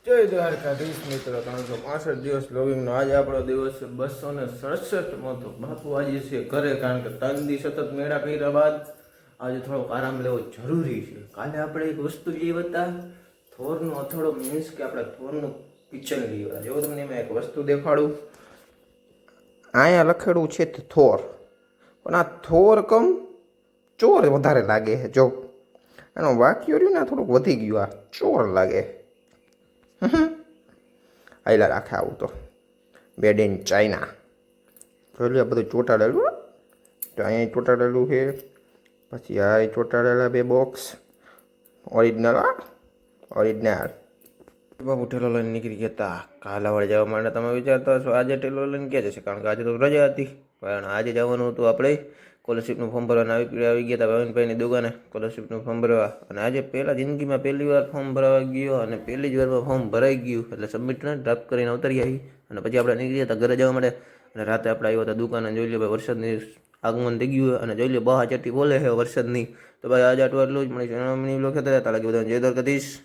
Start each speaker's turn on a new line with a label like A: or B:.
A: જય દ્વારકાધીશ મિત્રો, 365 દિવસ બ્લોગિંગનો આજે આપણો દિવસ 267મો. તો બાપુ આજે છે ઘરે, કારણ કે 3 દી સતત મેળા કર્યા બાદ આજે થોડોક આરામ લેવો જરૂરી છે. કાલે આપણે એક વસ્તુ લઈ હતા, થોરનો અથડો, મીન્સ કે આપણે થોરનું કિચન લઈ. જો તમને મેં એક વસ્તુ દેખાડું, અહીંયા લખેલું છે થોર, પણ આ થોર કમ ચોર વધારે લાગે છે. જો એનો વાક્ય રહ્યું ને થોડુંક વધી ગયું, આ ચોર લાગે. આયલા રાખે આવું તો મેડ ઇન ચાઇના. જોઈ લો બધું ચોંટાડેલું. તો અહીંયા ચોંટાડેલું છે, પછી આ ચોંટાડેલા 2 બોક્સ ઓરિજિનલ. ઓરિજિનલ બાબુ ઠેલો લઈને નીકળી ગયા હતા કાલાવાડ જવા માટે. તમે વિચારતા હશો આજે ઠેલો લઈને ક્યાં જશે, કારણ કે આજે તો રજા હતી. પણ આજે જવાનું હતું આપણે સ્કોલરશીપનું ફોર્મ ભરવાના. આવી ગયા હતા ભાવિનભાઈની દુકાને સ્કોલરશીપનું ફોર્મ ભરવા. અને આજે જિંદગીમાં પહેલી વાર ફોર્મ ભરવા ગયો, અને પહેલી જ વારમાં ફોર્મ ભરાઈ ગયું. એટલે સબમિટને ડ્રાફ્ટ કરીને ઉતરી આવી, અને પછી આપણે નીકળી હતા ઘરે જવા માટે. અને રાતે આપણે આવ્યા હતા દુકાને. જોઈ લો ભાઈ, વરસાદની આગમન થઈ ગયું. અને જોઈ લો બહા ચેટી બોલે છે વરસાદની. તો ભાઈ આજે આટલું જ મળીશું. જય દ્વારકાધીશ.